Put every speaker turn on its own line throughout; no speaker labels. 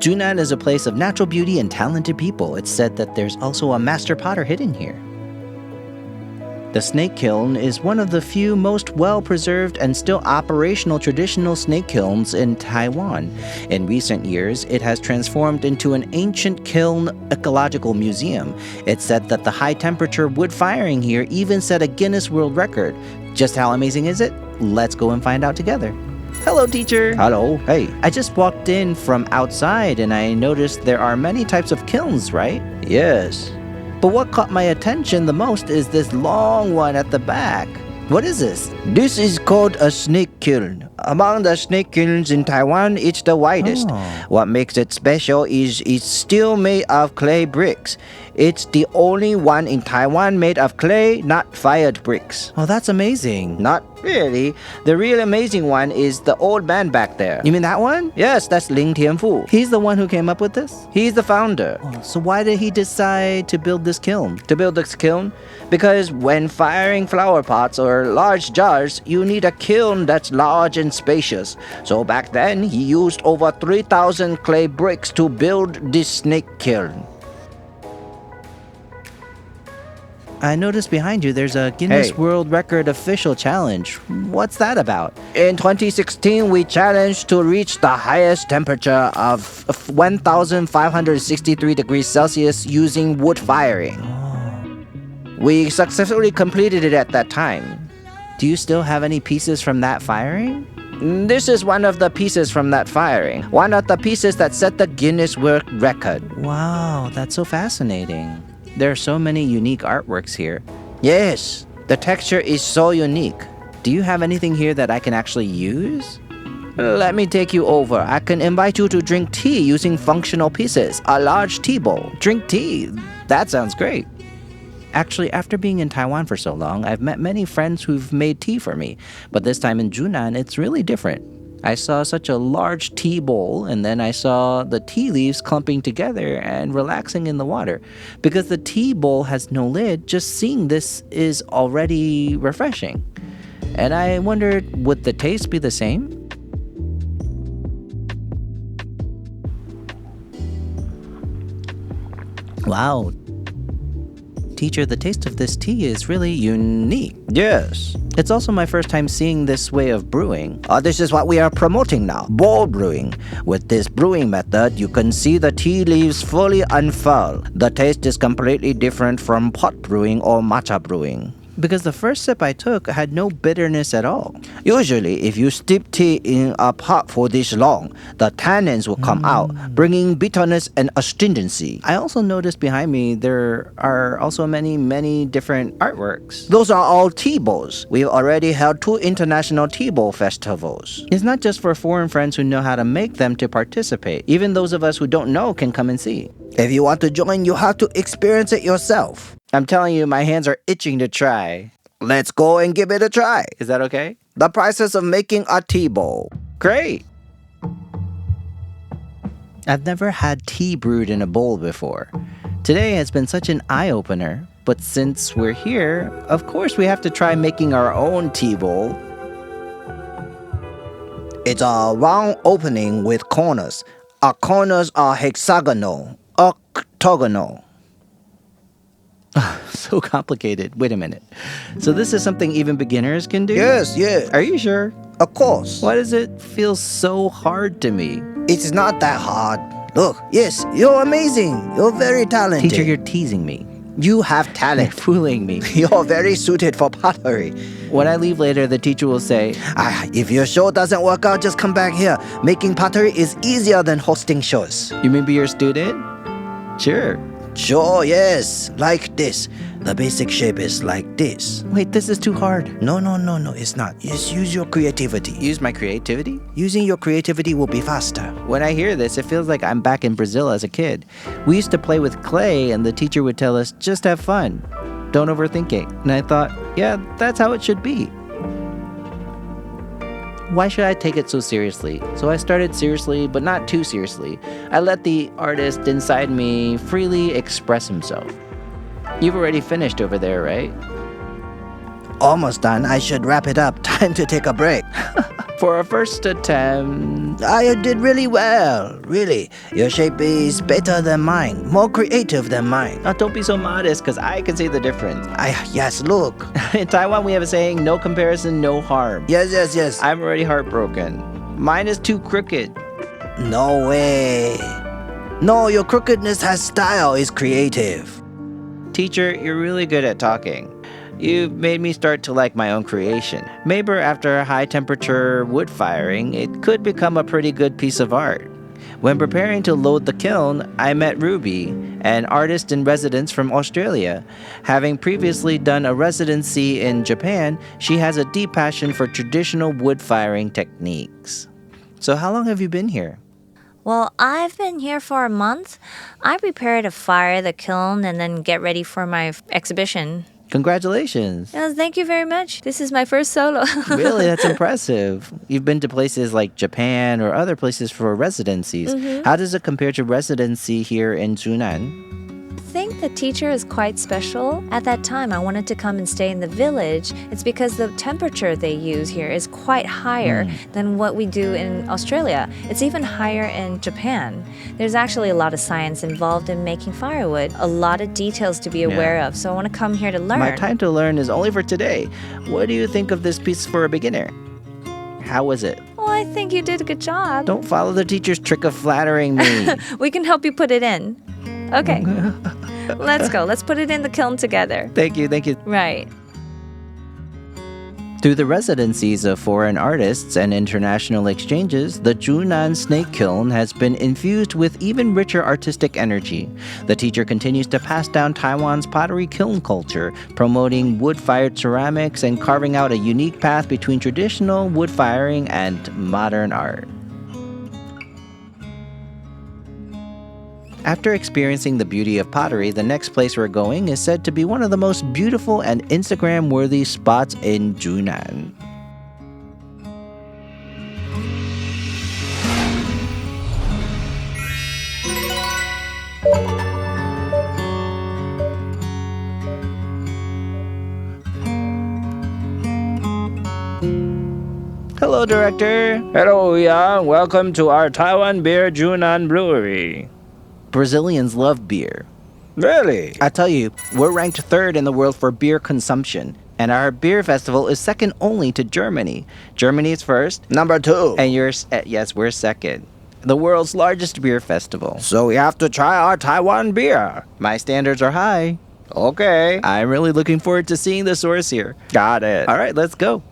Zhunan is a place of natural beauty and talented people. It's said that there's also a master potter hidden here. The snake kiln is one of the few most well-preserved and still operational traditional snake kilns in Taiwan. In recent years, it has transformed into an ancient kiln ecological museum. It's said that the high-temperature wood firing here even set a Guinness World Record. Just how amazing is it? Let's go and find out together. Hello, teacher.
Hello. Hey.
I just walked in from outside and I noticed there are many types of kilns, right?
Yes.
But what caught my attention the most is this long one at the back. What is this?
This is called a snake kiln. Among the snake kilns in Taiwan, it's the widest.
Oh.
What makes it special is it's still made of clay bricks. It's the only one in Taiwan made of clay, not fired bricks.
Oh, that's amazing.
Not really. The real amazing one is the old man back there.
You mean that one?
Yes, that's Ling Tianfu.
He's the one who came up with this?
He's the founder.
Oh, so why did he decide to build this kiln?
To build this kiln? Because when firing flower pots or large jars, you need a kiln that's large and spacious. So back then, he used over 3,000 clay bricks to build this snake kiln.
I noticed behind you there's a Guinness
Hey.
World Record official challenge. What's that about?
In 2016, we challenged to reach the highest temperature of 1,563 degrees Celsius using wood firing. We successfully completed it at that time.
Do you still have any pieces from that firing?
This is one of the pieces from that firing. One of the pieces that set the Guinness World Record.
Wow, that's so fascinating. There are so many unique artworks here.
Yes, the texture is so unique.
Do you have anything here that I can actually use?
Let me take you over. I can invite you to drink tea using functional pieces, a large tea bowl.
Drink tea? That sounds great. Actually, after being in Taiwan for so long, I've met many friends who've made tea for me. But this time in Zhunan, it's really different. I saw such a large tea bowl, and then I saw the tea leaves clumping together and relaxing in the water. Because the tea bowl has no lid, just seeing this is already refreshing. And I wondered, would the taste be the same? Wow. Teacher, the taste of this tea is really unique.
Yes.
It's also my first time seeing this way of brewing.
This is what we are promoting now, bowl brewing. With this brewing method, you can see the tea leaves fully unfurl. The taste is completely different from pot brewing or matcha brewing.
Because the first sip I took had no bitterness at all.
Usually, if you steep tea in a pot for this long, the tannins will come out, bringing bitterness and astringency.
I also noticed behind me there are also many different artworks.
Those are all tea bowls. We've already held 2 international tea bowl festivals.
It's not just for foreign friends who know how to make them to participate. Even those of us who don't know can come and see.
If you want to join, you have to experience it yourself.
I'm telling you, my hands are itching to try.
Let's go and give it a try.
Is that okay?
The process of making a tea bowl.
Great! I've never had tea brewed in a bowl before. Today has been such an eye-opener. But since we're here, of course we have to try making our own tea bowl.
It's a round opening with corners. Our corners are hexagonal, octagonal.
So complicated. Wait a minute. So this is something even beginners can do?
Yes.
Are you sure?
Of course.
Why does it feel so hard to me?
It's not that hard. Look, yes, you're amazing. You're very talented.
Teacher, you're teasing me.
You have
You're
talent.
fooling me.
You're very suited for pottery.
When I leave later, the teacher will say,
If your show doesn't work out, just come back here. Making pottery is easier than hosting shows.
"You mean be your student?" Sure.
Sure, yes. Like this. The basic shape is like this.
Wait, this is too hard.
No, it's not. Just use your creativity.
Use my creativity?
Using your creativity will be faster.
When I hear this, it feels like I'm back in Brazil as a kid. We used to play with clay, and the teacher would tell us, just have fun. Don't overthink it. And I thought, yeah, that's how it should be. Why should I take it so seriously? So I started seriously, but not too seriously. I let the artist inside me freely express himself. You've already finished over there, right?
Almost done. I should wrap it up. Time to take a break.
For a first attempt,
I did really well. Really. Your shape is better than mine. More creative than mine.
don't be so modest, because I can see the difference.
Yes, look.
In Taiwan, we have a saying, no comparison, no harm.
Yes.
I'm already heartbroken. Mine is too crooked.
No way. No, your crookedness has style, is creative.
Teacher, you're really good at talking. You've made me start to like my own creation. Maybe after high temperature wood firing, it could become a pretty good piece of art. When preparing to load the kiln, I met Ruby, an artist in residence from Australia. Having previously done a residency in Japan, she has a deep passion for traditional wood firing techniques. So how long have you been here?
Well, I've been here for a month. I prepare to fire the kiln and then get ready for my exhibition.
Congratulations.
Yes, thank you very much. This is my first solo.
Really, that's impressive. You've been to places like Japan or other places for residencies. How does it compare to residency here in Zhunan?
I think the teacher is quite special. At that time, I wanted to come and stay in the village. It's because the temperature they use here is quite higher than what we do in Australia. It's even higher in Japan. There's actually a lot of science involved in making firewood, a lot of details to be aware of. So I want to come here to learn.
My time to learn is only for today. What do you think of this piece for a beginner? How was it?
Well, I think you did a good job.
Don't follow the teacher's trick of flattering me.
We can help you put it in. Okay. Let's go. Let's put it in the kiln together.
Thank you.
Right.
Through the residencies of foreign artists and international exchanges, the Zhunan Snake Kiln has been infused with even richer artistic energy. The teacher continues to pass down Taiwan's pottery kiln culture, promoting wood-fired ceramics and carving out a unique path between traditional wood firing and modern art. After experiencing the beauty of pottery, the next place we're going is said to be one of the most beautiful and Instagram-worthy spots in Zhunan. Hello, Director.
Hello, Yang. Welcome to our Taiwan beer Zhunan Brewery.
Brazilians love beer.
Really?
I tell you, we're ranked third in the world for beer consumption, and our beer festival is second only to Germany. Germany is first,
Number 2.
and yes, we're second. The world's largest beer festival.
So we have to try our Taiwan beer.
My standards are high.
Okay.
I'm really looking forward to seeing the source here.
Got it.
All right, let's go.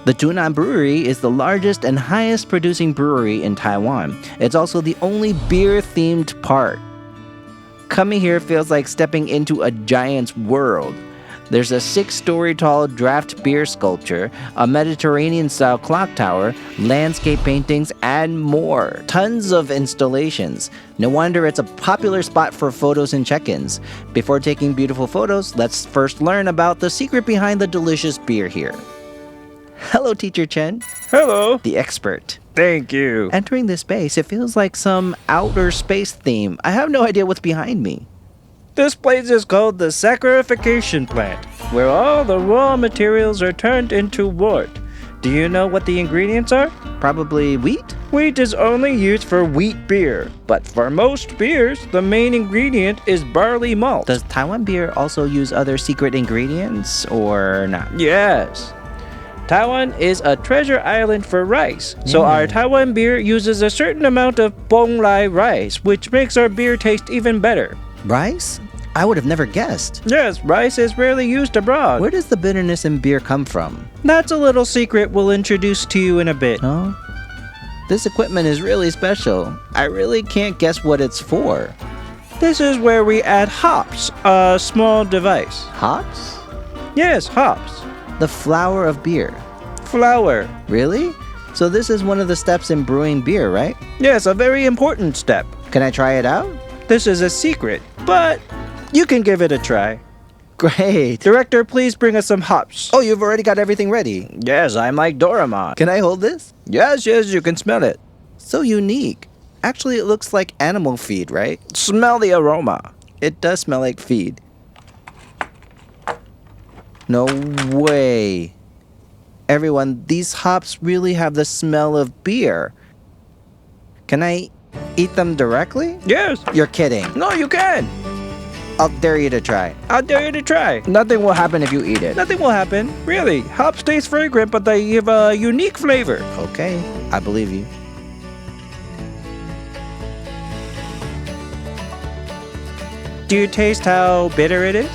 The Zhunan Brewery is the largest and highest producing brewery in Taiwan. It's also the only beer-themed park. Coming here feels like stepping into a giant's world. There's a 6-story tall draft beer sculpture, a Mediterranean-style clock tower, landscape paintings, and more. Tons of installations. No wonder it's a popular spot for photos and check-ins. Before taking beautiful photos, let's first learn about the secret behind the delicious beer here. Hello, Teacher Chen.
Hello.
The expert.
Thank you.
Entering this space, it feels like some outer space theme. I have no idea what's behind me.
This place is called the saccharification plant, where all the raw materials are turned into wood. Do you know what the ingredients are?
Probably wheat?
Wheat is only used for wheat beer, but for most beers, the main ingredient is barley malt.
Does Taiwan beer also use other secret ingredients or not?
Yes. Taiwan is a treasure island for rice, so our Taiwan beer uses a certain amount of bonglai rice, which makes our beer taste even better.
Rice? I would have never guessed.
Yes, rice is rarely used abroad.
Where does the bitterness in beer come from?
That's a little secret we'll introduce to you in a bit.
Oh? This equipment is really special. I really can't guess what it's for.
This is where we add hops, a small device.
Hops?
Yes, hops.
The flower of beer.
Flour.
Really? So this is one of the steps in brewing beer, right?
Yes, a very important step.
Can I try it out?
This is a secret, but you can give it a try.
Great.
Director, please bring us some hops.
Oh, you've already got everything ready.
Yes, I'm like Doraemon.
Can I hold this?
Yes, you can smell it.
So unique. Actually, it looks like animal feed, right?
Smell the aroma.
It does smell like feed. No way. Everyone, these hops really have the smell of beer. Can I eat them directly?
Yes.
You're kidding.
No, you can.
I'll dare you to try.
I'll dare you to try.
Nothing will happen if you eat it.
Nothing will happen. Really. Hops taste fragrant, but they give a unique flavor.
Okay, I believe you.
Do you taste how bitter it is?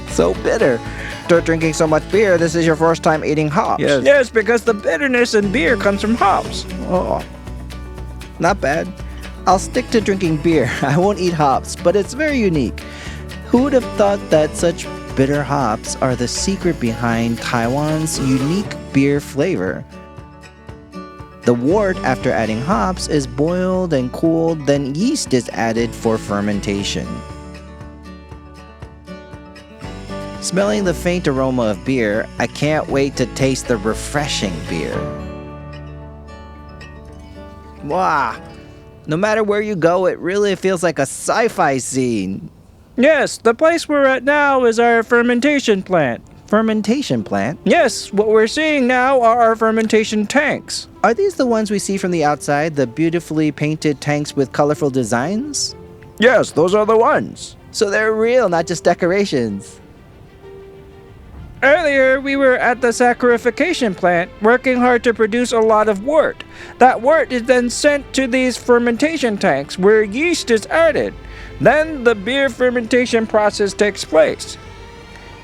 So bitter. After drinking so much beer, this is your first time eating hops.
Yes, because the bitterness in beer comes from hops.
Oh, not bad. I'll stick to drinking beer. I won't eat hops, but it's very unique. Who would have thought that such bitter hops are the secret behind Taiwan's unique beer flavor? The wort, after adding hops, is boiled and cooled, then yeast is added for fermentation. Smelling the faint aroma of beer, I can't wait to taste the refreshing beer. Wow! No matter where you go, it really feels like a sci-fi scene.
Yes, the place we're at now is our fermentation plant.
Fermentation plant?
Yes, what we're seeing now are our fermentation tanks.
Are these the ones we see from the outside, the beautifully painted tanks with colorful designs?
Yes, those are the ones.
So they're real, not just decorations.
Earlier, we were at the saccharification plant, working hard to produce a lot of wort. That wort is then sent to these fermentation tanks, where yeast is added. Then the beer fermentation process takes place.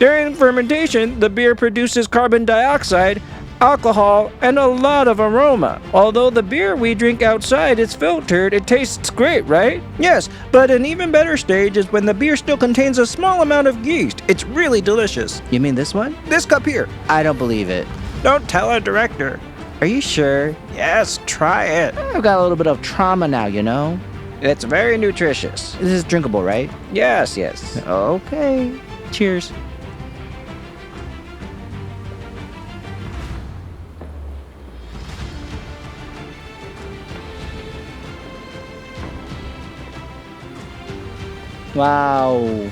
During fermentation, the beer produces carbon dioxide, alcohol, and a lot of aroma. Although the beer we drink outside is filtered, it tastes great, right? Yes, but an even better stage is when the beer still contains a small amount of yeast. It's really delicious.
You mean this one?
This cup here.
I don't believe it.
Don't tell our director.
Are you sure?
Yes, try it.
I've got a little bit of trauma now, you know?
It's very nutritious.
This is drinkable, right?
Yes, yes.
Okay. Cheers. Wow.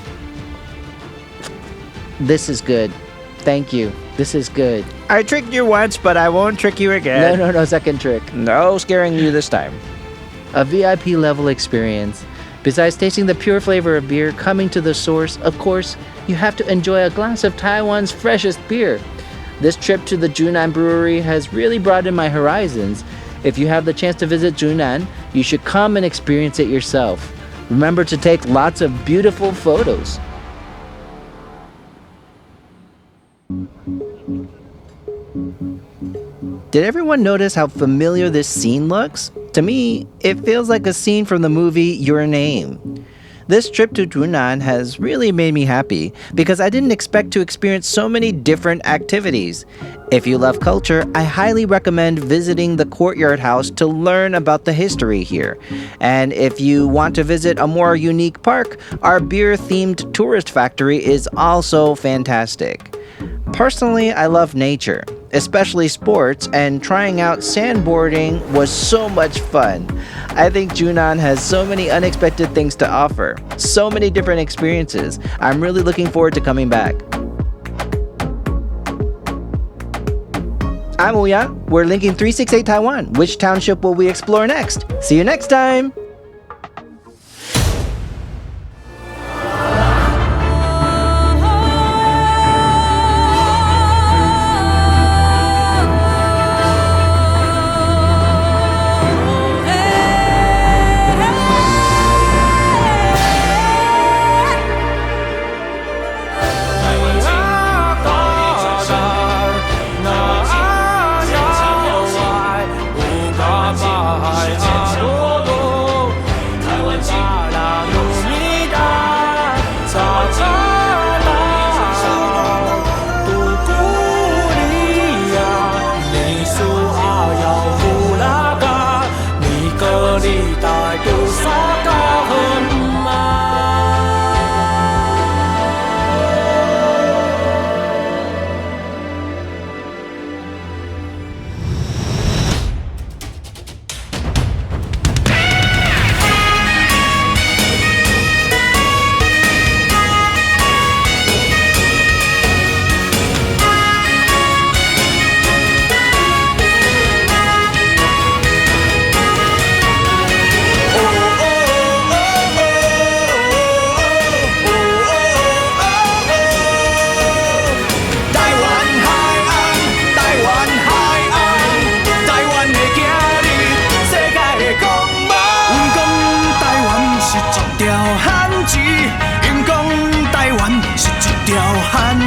This is good. Thank you. This is good.
I tricked you once, but I won't trick you again.
No, second trick.
No scaring you this time.
A VIP level experience. Besides tasting the pure flavor of beer coming to the source, of course, you have to enjoy a glass of Taiwan's freshest beer. This trip to the Zhunan Brewery has really broadened my horizons. If you have the chance to visit Zhunan, you should come and experience it yourself. Remember to take lots of beautiful photos. Did everyone notice how familiar this scene looks? To me, it feels like a scene from the movie Your Name. This trip to Zhunan has really made me happy because I didn't expect to experience so many different activities. If you love culture, I highly recommend visiting the Courtyard House to learn about the history here. And if you want to visit a more unique park, our beer-themed tourist factory is also fantastic. Personally, I love nature, especially sports, and trying out sandboarding was so much fun. I think Zhunan has so many unexpected things to offer, so many different experiences. I'm really looking forward to coming back. I'm Uya. We're linking 368 Taiwan. Which township will we explore next? See you next time!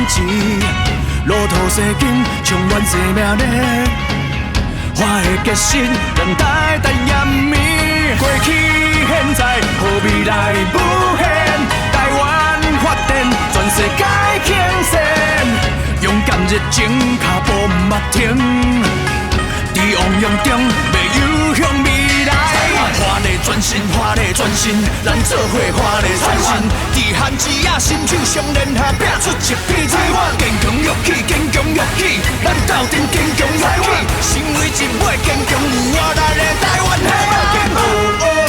志，路途西经，充满生命力。我的决心，让代代延绵。过去现在，互未来无限。台湾发展，全世界倾斜。勇敢热情，脚步莫停。伫汪洋中，要游向未来。华丽转身，华丽转身，咱做伙华丽转身。伫汉子也身手相连下，拼出一片天。坚强玉起，坚强玉起，咱斗阵坚强玉起。成为一尾坚强有活力的台湾黑马。